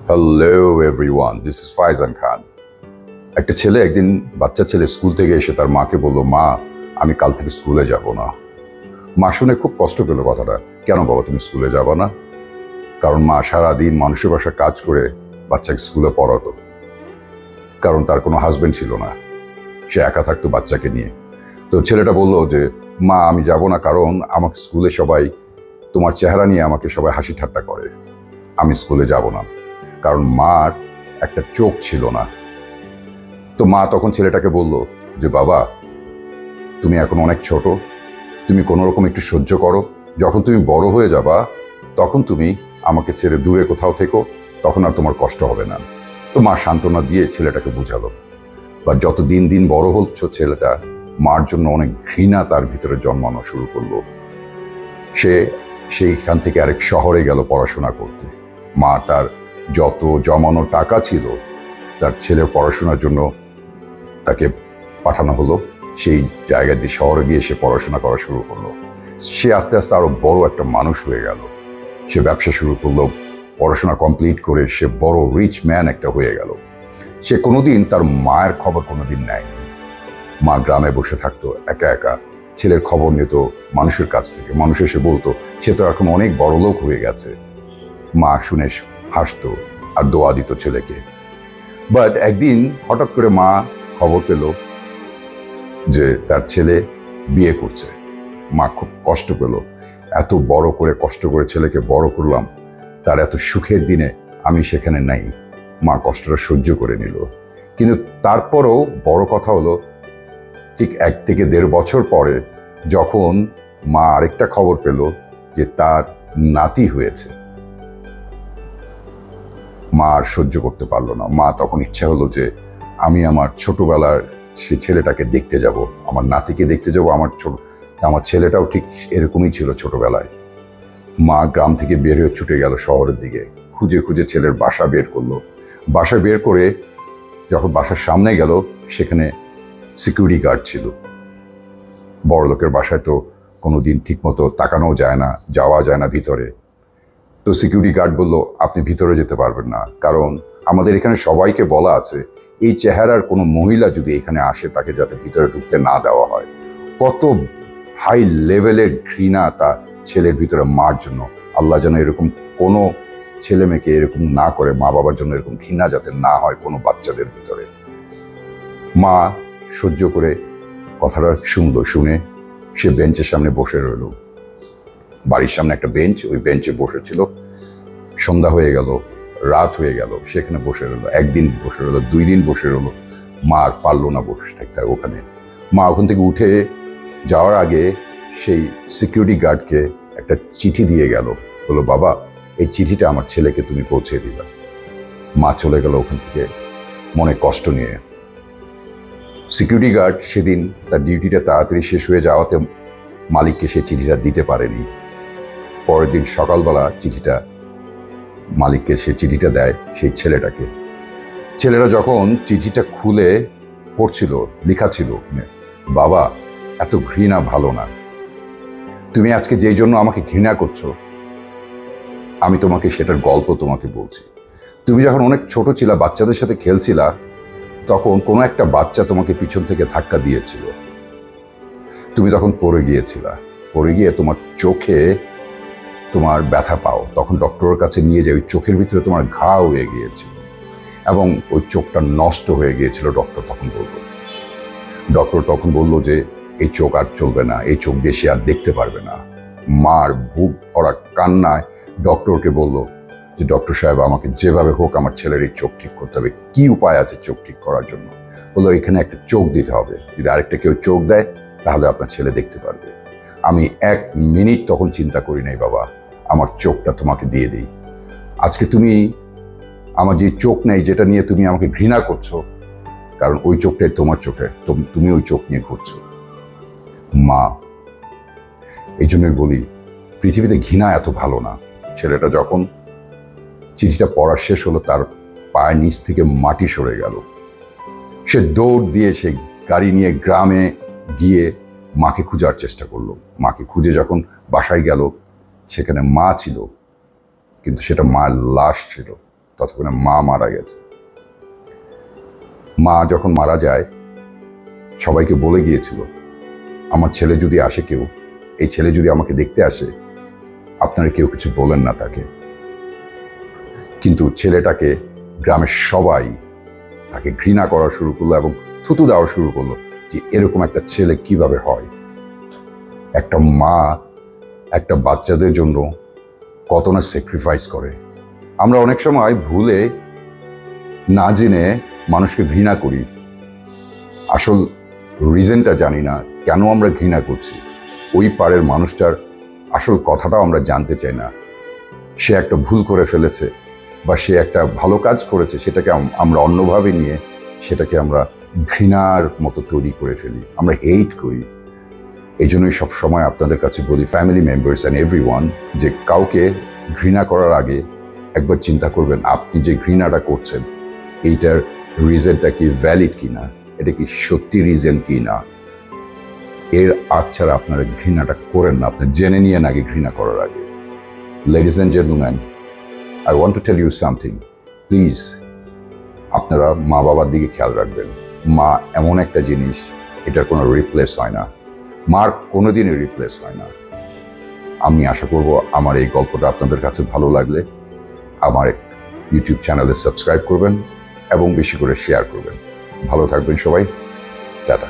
Hello everyone, this is Faizan Khan. একটা ছেলে একদিন, বাচ্চা ছেলে স্কুল থেকে এসে তার মাকে বলল, মা আমি কাল থেকে স্কুলে যাব না। মা শুনে খুব কষ্ট পেল কথাটা। কেন বাবা তুমি স্কুলে যাবা না? কারণ মা সারাদিন মানুষের বাসায় কাজ করে বাচ্চাকে স্কুলে পড়াতো। কারণ তার কোনো হাজবেন্ড ছিল না, সে একা থাকতো বাচ্চাকে নিয়ে। তো ছেলেটা বলল যে মা আমি যাব না, কারণ আমাকে স্কুলে সবাই তোমার চেহারা নিয়ে আমাকে সবাই হাসি ঠাট্টা করে। আমি স্কুলে যাব না। কারণ মার একটা চোখ ছিল না। তো মা তখন ছেলেটাকে বলল যে বাবা তুমি এখন অনেক ছোট, তুমি কোনো রকম একটু সহ্য করো, যখন তুমি বড় হয়ে যাবা তখন তুমি আমাকে ছেড়ে দূরে কোথাও থেকো, তখন আর তোমার কষ্ট হবে না। তো মা সান্ত্বনা দিয়ে ছেলেটাকে বুঝালো। বা যত দিন দিন বড় হচ্ছে ছেলেটা, মার জন্য অনেক ঘৃণা তার ভিতরে জন্মানো শুরু করলো। সে সেইখান থেকে আরেক শহরে গেল পড়াশোনা করতে। মা তার যত জমানো টাকা ছিল তার ছেলের পড়াশোনার জন্য তাকে পাঠানো হলো। সেই জায়গা দিয়ে শহরে গিয়ে সে পড়াশোনা করা শুরু করলো। সে আস্তে আস্তে আরো বড় একটা মানুষ হয়ে গেল। সে ব্যবসা শুরু করলো, পড়াশোনা কমপ্লিট করে সে বড় রিচ ম্যান একটা হয়ে গেল। সে কোনোদিন তার মায়ের খবর কোনোদিন নেয়নি। মা গ্রামে বসে থাকতো একা একা, ছেলের খবর নিত মানুষের কাছ থেকে। মানুষ এসে বলতো সে তো এখন অনেক বড় লোক হয়ে গেছে। মা শুনে হাসতো আর দোয়া দিত ছেলেকে। বাট একদিন হঠাৎ করে মা খবর পেল যে তার ছেলে বিয়ে করছে। মা খুব কষ্ট পেল। এত বড় করে কষ্ট করে ছেলেকে বড় করলাম, তার এত সুখের দিনে আমি সেখানে নাই। মা কষ্টটা সহ্য করে নিল। কিন্তু তারপরও বড় কথা হলো, ঠিক 1 থেকে 1.5 বছর পরে যখন মা আরেকটা খবর পেল যে তার নাতি হয়েছে, মা আর সহ্য করতে পারলো না। মা তখন ইচ্ছা হলো যে আমি আমার ছোটবেলার সে ছেলেটাকে দেখতে যাব, আমার নাতিকে দেখতে যাব। আমার ছেলেটাও ঠিক এরকমই ছিল ছোটবেলায়। মা গ্রাম থেকে বের হয়ে ছুটে গেল শহরের দিকে। খুঁজে খুঁজে ছেলের বাসা বের করলো। বাসা বের করে যখন বাসার সামনে গেল, সেখানে সিকিউরিটি গার্ড ছিল। বড় লোকের বাসায় তো কোনোদিন ঠিক মতো তাকানো যায় না, যাওয়া যায় না ভিতরে। তো সিকিউরিটি গার্ড বলল আপনি ভিতরে যেতে পারবেন না, কারণ আমাদের এখানে সবাইকে বলা আছে এই চেহারার কোনো মহিলা যদি এখানে আসে তাকে যাতে ভিতরে ঢুকতে না দেওয়া হয়। কত হাই লেভেলের ঘৃণা তার ছেলের ভিতরে মার জন্য। আল্লাহ যেন এরকম কোনো ছেলে মেয়েকে এরকম না করে, মা বাবার জন্য এরকম ঘৃণা যাতে না হয় কোনো বাচ্চাদের ভিতরে। মা সহ্য করে কথাটা শুনলো। শুনে সে বেঞ্চের সামনে বসে রইল। বাড়ির সামনে একটা বেঞ্চ, ওই বেঞ্চে বসেছিল। সন্ধ্যা হয়ে গেল, রাত হয়ে গেল, সেখানে বসে রইল। 1 দিন বসে রইল, 2 দিন বসে রইল। মা আর পারলো না বসে থাকতে ওখানে। মা ওখান থেকে উঠে যাওয়ার আগে সেই সিকিউরিটি গার্ডকে একটা চিঠি দিয়ে গেল। বললো বাবা এই চিঠিটা আমার ছেলেকে তুমি পৌঁছে দিবা। মা চলে গেল ওখান থেকে মনে কষ্ট নিয়ে। সিকিউরিটি গার্ড সেদিন তার ডিউটিটা তাড়াতাড়ি শেষ হয়ে যাওয়াতে মালিককে সে চিঠিটা দিতে পারেনি। পরের দিন সকালবেলা মালিককে সে চিঠিটা দেয় সেই ছেলেটাকে। ছেলেরা যখন চিঠিটা খুলে পড়ছিল, লেখা ছিল বাবা এত ঘৃণা ভালো না। তুমি আজকে যেই জন্য আমাকে ঘৃণা করছো, আমি তোমাকে সেটার গল্প তোমাকে বলছি। তুমি যখন অনেক ছোট ছিলা, বাচ্চাদের সাথে খেলছিলা, তখন কোনো একটা বাচ্চা তোমাকে পিছন থেকে ধাক্কা দিয়েছিল। তুমি তখন পড়ে গিয়েছিলা। পড়ে গিয়ে তোমার চোখে তোমার ব্যথা পাও। তখন ডক্টরের কাছে নিয়ে যাই, ওই চোখের ভিতরে তোমার ঘা হয়ে গিয়েছিল এবং ওই চোখটা নষ্ট হয়ে গিয়েছিল। ডক্টর তখন বলল যে এই চোখ আর চলবে না, এই চোখ দিয়ে সে আর দেখতে পারবে না। মার বুক ভরা কান্নায় ডক্টরকে বলল যে ডক্টর সাহেব আমাকে যেভাবে হোক আমার ছেলের এই চোখ ঠিক করতে হবে। কি উপায় আছে চোখ ঠিক করার জন্য? বললো এখানে একটা চোখ দিতে হবে, যদি আরেকটা কেউ চোখ দেয় তাহলে আপনার ছেলে দেখতে পারবে। আমি 1 মিনিট তখন চিন্তা করি নাই, বাবা আমার চোখটা তোমাকে দিয়ে দিই। আজকে তুমি আমার যে চোখ নেই, যেটা নিয়ে তুমি আমাকে ঘৃণা করছো, কারণ ওই চোখটাই তোমার চোখে, তুমি ওই চোখ নিয়ে ঘুরছো। মা এই জন্যই বলি পৃথিবীতে ঘৃণা এত ভালো না। ছেলেটা যখন চিঠিটা পড়া শেষ হলো, তার পায়ের নিচ থেকে মাটি সরে গেল। সে দৌড় দিয়ে সে গাড়ি নিয়ে গ্রামে গিয়ে মাকে খোঁজার চেষ্টা করলো। মাকে খুঁজে যখন বাসায় গেল, সেখানে মা ছিল, কিন্তু সেটা মায়ের লাশ ছিল। ততক্ষণে মা মারা গেছে। মা যখন মারা যায় সবাইকে বলে গিয়েছিল, আমার ছেলে যদি আসে, কেউ এই ছেলে যদি আমাকে দেখতে আসে, আপনারা কেউ কিছু বলেন না তাকে। কিন্তু ছেলেটাকে গ্রামের সবাই তাকে ঘৃণা করা শুরু করলো এবং থুতু দেওয়া শুরু করলো যে এরকম একটা ছেলে কিভাবে হয়। একটা মা একটা বাচ্চাদের জন্য কত না স্যাক্রিফাইস করে। আমরা অনেক সময় ভুলে না জেনে মানুষকে ঘৃণা করি, আসল রিজনটা জানি না কেন আমরা ঘৃণা করছি। ওই পারের মানুষটার আসল কথাটাও আমরা জানতে চাই না। সে একটা ভুল করে ফেলেছে বা সে একটা ভালো কাজ করেছে, সেটাকে আমরা অন্যভাবে নিয়ে সেটাকে আমরা ঘৃণার মতো তৈরি করে ফেলি, আমরা হেট করি। এই জন্যই সবসময় আপনাদের কাছে বলি, ফ্যামিলি মেম্বার্স অ্যান্ড এভরিওয়ান, যে কাউকে ঘৃণা করার আগে একবার চিন্তা করবেন আপনি যে ঘৃণাটা করছেন এইটার রিজনটা কি ভ্যালিড কিনা, এটা কি সত্যি রিজন কিনা। এর আগ ছাড়া আপনারা ঘৃণাটা করেন না, আপনি জেনে নিয়ে আগে ঘৃণা করার আগে। Ladies and gentleman, I want to tell you something. Please আপনারা মা বাবার দিকে খেয়াল রাখবেন। মা এমন একটা জিনিস, এটার কোনো রিপ্লেস হয় না, মার কোনোদিনই রিপ্লেস হয় না। আমি আশা করব আমার এই গল্পটা আপনাদের কাছে ভালো লাগলে আমার ইউটিউব চ্যানেলে সাবস্ক্রাইব করবেন এবং বেশি করে শেয়ার করবেন। ভালো থাকবেন সবাই, টাটা।